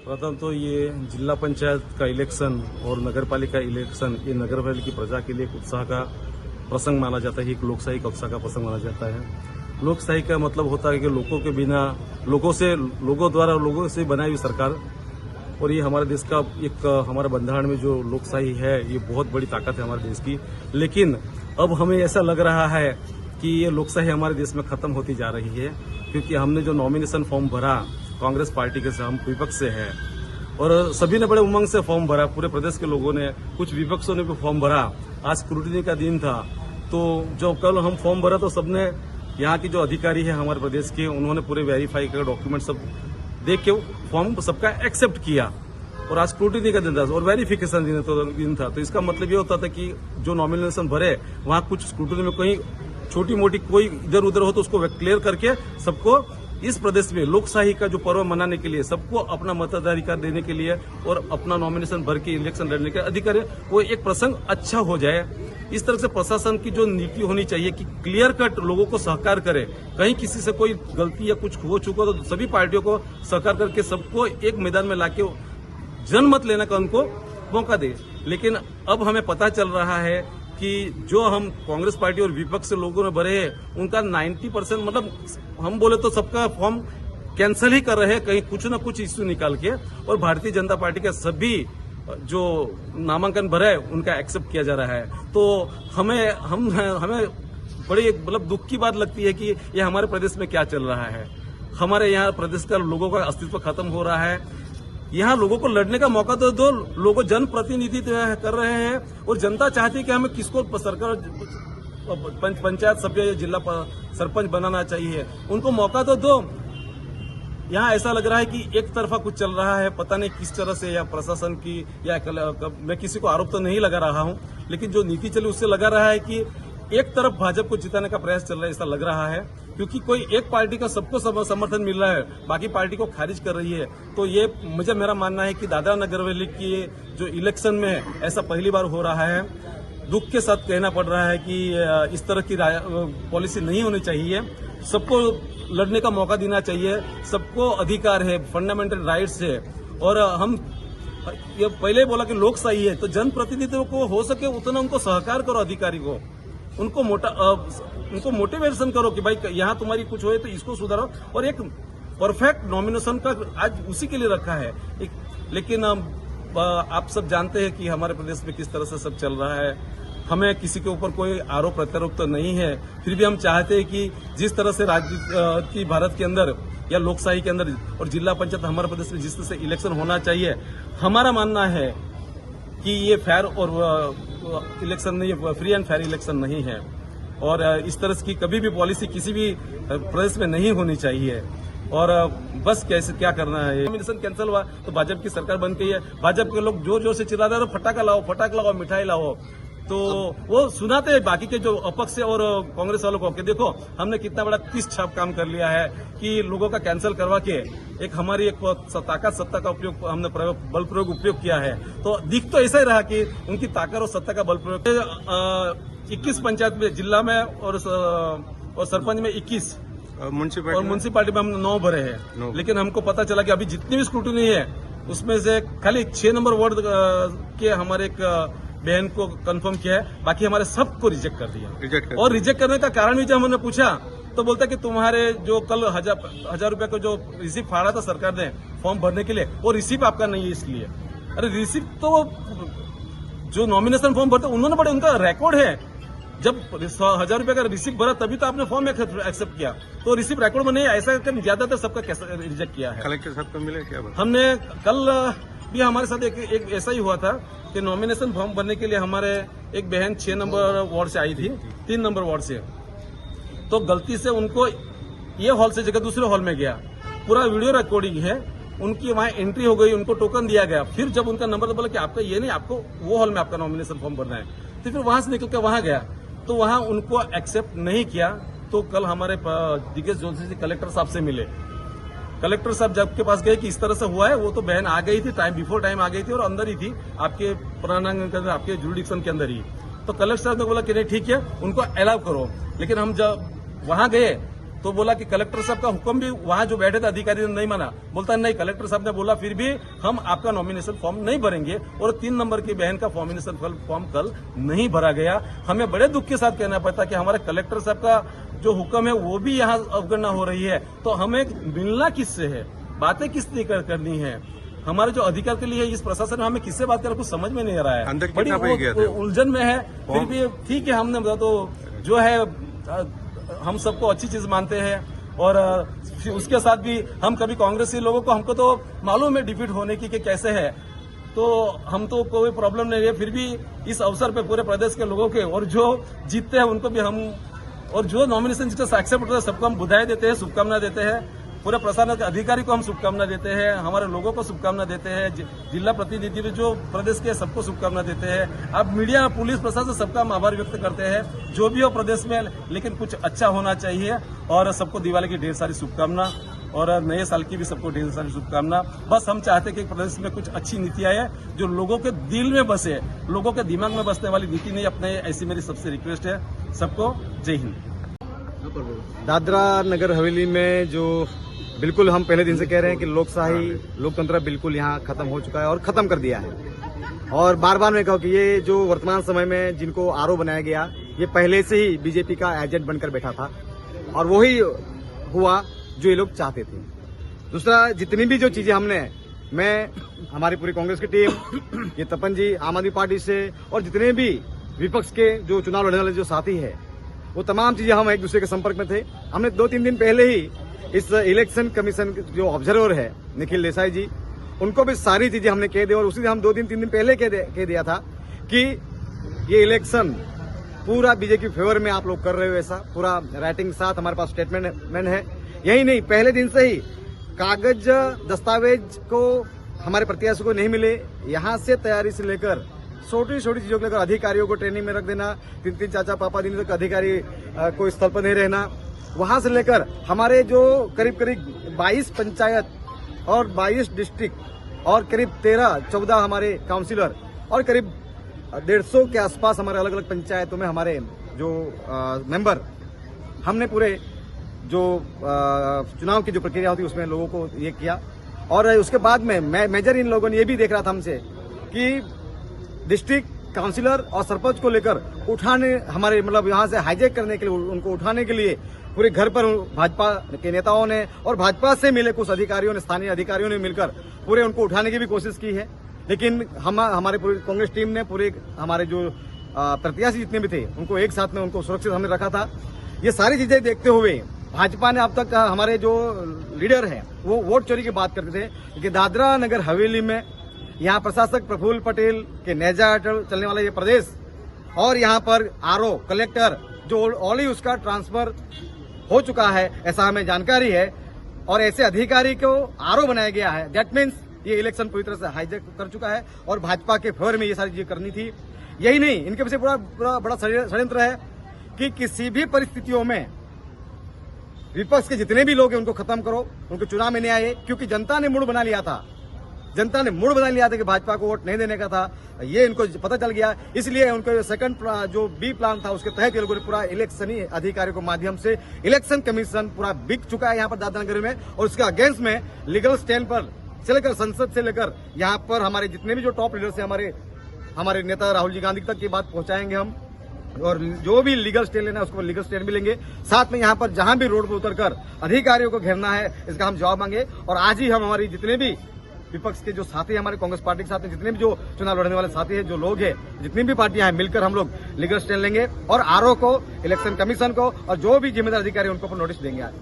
प्रथम तो ये जिला पंचायत का इलेक्शन और नगर पालिका इलेक्शन, ये नगर पालिका की प्रजा के लिए एक उत्साह का प्रसंग माना जाता है, एक लोकशाही कक्षा का प्रसंग माना जाता है। लोकशाही का मतलब होता है कि लोगों के बिना, लोगों द्वारा लोगों से बनाई हुई सरकार, और ये हमारे देश का एक, हमारे बंधारण में जो लोकशाही है ये बहुत बड़ी ताकत है हमारे देश की। लेकिन अब हमें ऐसा लग रहा है कि ये लोकशाही हमारे देश में खत्म होती जा रही है, क्योंकि हमने जो नॉमिनेशन फॉर्म भरा कांग्रेस पार्टी के, हम विपक्ष से है और सभी ने बड़े उमंग से फॉर्म भरा, पूरे प्रदेश के लोगों ने, कुछ विपक्षों ने भी फॉर्म भरा। आज स्क्रूटिनी का दिन था, तो जो कल हम फॉर्म भरा तो सबने, यहाँ की जो अधिकारी है हमारे प्रदेश के, उन्होंने पूरे वेरीफाई कर डॉक्यूमेंट सब देख के फॉर्म सबका एक्सेप्ट किया। और आज स्क्रूटिनी का दिन था और वेरिफिकेशन दिन था, तो इसका मतलब ये होता था कि जो नॉमिनेशन भरे वहाँ कुछ स्क्रूटिनी में कहीं छोटी मोटी कोई इधर उधर हो तो उसको क्लियर करके सबको इस प्रदेश में लोकशाही का जो पर्व मनाने के लिए, सबको अपना मताधिकार देने के लिए और अपना नॉमिनेशन भर के इलेक्शन लड़ने के अधिकार है, वो एक प्रसंग अच्छा हो जाए। इस तरह से प्रशासन की जो नीति होनी चाहिए कि क्लियर कट लोगों को सहकार करे, कहीं किसी से कोई गलती या कुछ हो चुका तो सभी पार्टियों को सहकार करके सबको एक मैदान में लाके जनमत लेने का उनको मौका दे। लेकिन अब हमें पता चल रहा है कि जो हम कांग्रेस पार्टी और विपक्ष से लोगों ने भरे हैं उनका 90%, मतलब हम बोले तो सबका फॉर्म कैंसिल ही कर रहे हैं, कहीं कुछ न कुछ इश्यू निकाल के, और भारतीय जनता पार्टी के सभी जो नामांकन भरे उनका एक्सेप्ट किया जा रहा है। तो हमें बड़ी मतलब दुख की बात लगती है कि ये हमारे प्रदेश में क्या चल रहा है। हमारे यहाँ प्रदेश का लोगों का अस्तित्व खत्म हो रहा है। यहाँ लोगों को लड़ने का मौका तो दो, लोगों जनप्रतिनिधित्व कर रहे हैं और जनता चाहती है कि हमें किसको सरकार, पंचायत सभ्य या जिला सरपंच बनाना चाहिए, उनको मौका तो दो। यहाँ ऐसा लग रहा है कि एक तरफा कुछ चल रहा है, पता नहीं किस तरह से, या प्रशासन की, या मैं किसी को आरोप तो नहीं लगा रहा हूँ, लेकिन जो नीति चली उससे लगा रहा है कि एक तरफ भाजपा को जिताने का प्रयास चल रहा है, ऐसा लग रहा है, क्योंकि कोई एक पार्टी का सबको समर्थन मिल रहा है, बाकी पार्टी को खारिज कर रही है। तो ये मेरा मानना है कि दादरा नगर हवेली की जो इलेक्शन में ऐसा पहली बार हो रहा है। दुख के साथ कहना पड़ रहा है कि इस तरह की पॉलिसी नहीं होनी चाहिए। सबको लड़ने का मौका देना चाहिए, सबको अधिकार है, फंडामेंटल राइट्स है। और हम ये पहले बोला कि लोकशाही है, तो जनप्रतिनिधित्व को हो सके उतना उनको सहकार करो, अधिकारी को उनको मोटिवेशन करो कि भाई यहाँ तुम्हारी कुछ हो तो इसको सुधारो, और एक परफेक्ट नॉमिनेशन का आज उसी के लिए रखा है। लेकिन आप सब जानते हैं कि हमारे प्रदेश में किस तरह से सब चल रहा है। हमें किसी के ऊपर कोई आरोप प्रत्यारोप तो नहीं है, फिर भी हम चाहते हैं कि जिस तरह से राज्य की भारत के अंदर या लोकशाही के अंदर और जिला पंचायत हमारे प्रदेश में जिस तरह से इलेक्शन होना चाहिए, हमारा मानना है कि ये फेयर और इलेक्शन नहीं, फ्री एंड फेयर इलेक्शन नहीं है, और इस तरह की कभी भी पॉलिसी किसी भी प्रदेश में नहीं होनी चाहिए। और बस कैसे क्या करना है, नॉमिनेशन कैंसिल हुआ तो भाजपा की सरकार बन गई है, भाजपा के लोग जोर जोर से चिल्ला रहे हैं, फटाखा लाओ, मिठाई लाओ, तो वो सुनाते हैं बाकी के जो अपक्ष और कांग्रेस वालों को कि देखो हमने कितना बड़ा 30 छाप काम कर लिया है कि लोगों का कैंसिल करवा के एक हमारी एक ताकत सत्ता का उपयोग, हमने बल प्रयोग उपयोग किया है। तो दिख तो ऐसा ही रहा कि उनकी ताकत और सत्ता का बल प्रयोग 21 पंचायत में, जिला में और सरपंच में 21 और म्यूनसिपालिटी में हम 9 भरे हैं। लेकिन हमको पता चला कि अभी जितनी भी स्क्रूटिनी है उसमें से खाली 6 नंबर वार्ड के हमारे एक बहन को कंफर्म किया है, बाकी हमारे सबको रिजेक्ट कर दिया। और रिजेक्ट करने का कारण भी जब हमने पूछा तो बोलता कि तुम्हारे जो कल 1000 रुपए का जो रिसीप फाड़ा था सरकार ने फॉर्म भरने के लिए, वो रिसीप आपका नहीं है इसलिए। अरे रिसीप तो जो नॉमिनेशन फॉर्म भरते उन्होंने बड़े, उनका रिकॉर्ड है, जब 1000 रुपए का रिसीप भरा तभी तो आपने फॉर्म एक्सेप्ट किया, तो रिसीप रिकॉर्ड में नहीं, ऐसा ज्यादातर सबका कैसे रिजेक्ट किया है। कलेक्टर साहब को मिले क्या? हमने कल भी हमारे साथ एक ऐसा ही हुआ था कि नॉमिनेशन फॉर्म भरने के लिए हमारे एक बहन 6 नंबर वार्ड से आई थी, 3 नंबर वार्ड से, तो गलती से उनको ये हॉल से जगह दूसरे हॉल में गया, पूरा वीडियो रिकॉर्डिंग है, उनकी वहां एंट्री हो गई, उनको टोकन दिया गया, फिर जब उनका नंबर बोला कि आपका ये नहीं, आपको वो हॉल में आपका नॉमिनेशन फॉर्म भरना है, तो फिर वहां से निकल कर वहां गया, तो वहां उनको एक्सेप्ट नहीं किया। तो कल हमारे दिग्गज जोशी जी कलेक्टर साहब से मिले, कलेक्टर साहब जब के पास गए कि इस तरह से हुआ है, वो तो बहन आ गई थी, बिफोर टाइम आ गई थी और अंदर ही थी, आपके प्रांगण के अंदर, आपके जुरिडिक्शन के अंदर ही। तो कलेक्टर साहब ने बोला कि नहीं ठीक है, उनको अलाउ करो। लेकिन हम जब वहां गए तो बोला कि कलेक्टर साहब का हुक्म भी वहां जो बैठे थे अधिकारी ने नहीं माना। बोलता नहीं, कलेक्टर साहब ने बोला फिर भी हम आपका नॉमिनेशन फॉर्म नहीं भरेंगे, और 3 नंबर की बहन का नॉमिनेशन फॉर्म कल नहीं भरा गया। हमें बड़े दुख के साथ कहना पड़ता कि हमारे कलेक्टर साहब का जो हुक्म है वो भी यहाँ अवगणना हो रही है। तो हमें मिलना किससे है, बातें किससे करनी है, हमारे जो अधिकार के लिए इस प्रशासन में हमें किससे बात करें, कुछ समझ में नहीं आ रहा है। बड़ी उलझन में है। फिर भी ठीक है, हमने तो जो है हम सबको अच्छी चीज मानते हैं, और उसके साथ भी हम कभी कांग्रेसी लोगों को हमको तो मालूम है डिफीट होने की कि कैसे है, तो हम तो कोई प्रॉब्लम नहीं है। फिर भी इस अवसर पे पूरे प्रदेश के लोगों के और जो जीतते हैं उनको भी हम, और जो नॉमिनेशन जिससे एक्सेप्ट होता है सबको हम बधाई देते हैं, शुभकामना देते हैं। पूरे प्रशासन के अधिकारी को हम शुभकामना देते हैं, हमारे लोगों को शुभकामना देते हैं, जिला प्रतिनिधि जो प्रदेश के सबको शुभकामना देते हैं। अब मीडिया, पुलिस प्रशासन सबका हम आभार व्यक्त करते हैं जो भी हो प्रदेश में, लेकिन कुछ अच्छा होना चाहिए। और सबको दिवाली की ढेर सारी शुभकामना, और नए साल की भी सबको ढेर सारी शुभकामना। बस हम चाहते हैं कि प्रदेश में कुछ अच्छी नीति आए जो लोगों के दिल में बसे, लोगों के दिमाग में बसने वाली नीति नहीं अपने, ऐसी मेरी सबसे रिक्वेस्ट है। सबको जय हिंद। दादरा नगर हवेली में जो बिल्कुल हम पहले दिन से कह रहे हैं कि लोकशाही, लोकतंत्र बिल्कुल यहाँ खत्म हो चुका है और खत्म कर दिया है। और बार बार मैं कहूँ कि ये जो वर्तमान समय में जिनको आरओ बनाया गया, ये पहले से ही बीजेपी का एजेंट बनकर बैठा था, और वही हुआ जो ये लोग चाहते थे। दूसरा, जितनी भी जो चीजें मैं हमारी पूरी कांग्रेस की टीम, ये तपन जी आम आदमी पार्टी से, और जितने भी विपक्ष के जो चुनाव लड़ने वाले जो साथी है, वो तमाम चीजें हम एक दूसरे के संपर्क में थे। हमने 2-3 दिन पहले ही इस इलेक्शन कमीशन जो ऑब्जर्वर है निखिल देसाई जी, उनको भी सारी चीजें हमने कह दी, और उसी दिन हम 2-3 दिन पहले कह दिया था कि ये इलेक्शन पूरा बीजेपी के फेवर में आप लोग कर रहे हो, ऐसा पूरा राइटिंग के साथ हमारे पास स्टेटमेंट है। यही नहीं, पहले दिन से ही कागज दस्तावेज को हमारे प्रत्याशी को नहीं मिले, यहाँ से तैयारी से लेकर छोटी छोटी चीजों को लेकर अधिकारियों को ट्रेनिंग में रख देना, 3-3 चाचा पापा दिन तक अधिकारी को स्थल पर नहीं रहना, वहां से लेकर हमारे जो करीब 22 पंचायत और 22 डिस्ट्रिक्ट और करीब 13-14 हमारे काउंसिलर और करीब 150 के आसपास हमारे अलग अलग पंचायतों में हमारे जो मेंबर, हमने पूरे जो चुनाव की जो प्रक्रिया होती है उसमें लोगों को ये किया। और उसके बाद में मेजर इन लोगों ने ये भी देख रहा था हमसे कि डिस्ट्रिक्ट काउंसिलर और सरपंच को लेकर उठाने, हमारे मतलब यहाँ से हाईजैक करने के लिए, उनको उठाने के लिए पूरे घर पर भाजपा के नेताओं ने और भाजपा से मिले कुछ अधिकारियों ने, स्थानीय अधिकारियों ने मिलकर पूरे उनको उठाने की भी कोशिश की है। लेकिन हमारे पूरी कांग्रेस टीम ने पूरे हमारे जो प्रत्याशी जितने भी थे उनको एक साथ में उनको सुरक्षित हमने रखा था। ये सारी चीजें देखते हुए भाजपा ने अब तक हमारे जो लीडर हैं वो वोट चोरी की बात करते थे कि दादरा नगर हवेली में यहाँ प्रशासक प्रफुल्ल पटेल के नेजा चलने वाला ये प्रदेश, और यहाँ पर आरओ कलेक्टर जो ऑलरेडी उसका ट्रांसफर हो चुका है ऐसा हमें जानकारी है, और ऐसे अधिकारी को आरओ बनाया गया है। दैट मीन्स ये इलेक्शन पूरी तरह से हाईजैक कर चुका है और भाजपा के फेवर में ये सारी चीजें करनी थी। यही नहीं, इनके पीछे पूरा बड़ा षड्यंत्र है कि किसी भी परिस्थितियों में विपक्ष के जितने भी लोग हैं उनको खत्म करो, उनको चुनाव में नहीं आए, क्योंकि जनता ने मूड बना लिया था। जनता ने मूड बना लिया था कि भाजपा को वोट नहीं देने का था, ये इनको पता चल गया। इसलिए उनको सेकंड जो बी प्लान था उसके तहत ये लोगों ने पूरा इलेक्शनी अधिकारियों के माध्यम से इलेक्शन कमीशन पूरा बिक चुका है यहाँ पर दादरा नगर में, और उसके अगेंस्ट में लीगल स्टैंड पर से लेकर संसद से लेकर यहाँ पर हमारे जितने भी जो टॉप लीडर्स हैं, हमारे नेता राहुल जी गांधी तक की बात पहुंचाएंगे हम, और जो भी लीगल स्टैंड लेना है उसको लीगल स्टैंड भी लेंगे। साथ में यहाँ पर जहां भी रोड पर उतरकर अधिकारियों को घेरना है इसका हम जवाब मांगे। और आज ही हम हमारी जितने भी विपक्ष के जो साथी हमारे कांग्रेस पार्टी के साथ में जितने भी जो चुनाव लड़ने वाले साथी हैं, जो लोग हैं, जितनी भी पार्टियां हैं, मिलकर हम लोग लीगल स्टैंड लेंगे और आरओ को, इलेक्शन कमीशन को और जो भी जिम्मेदार अधिकारी उनको नोटिस देंगे आज।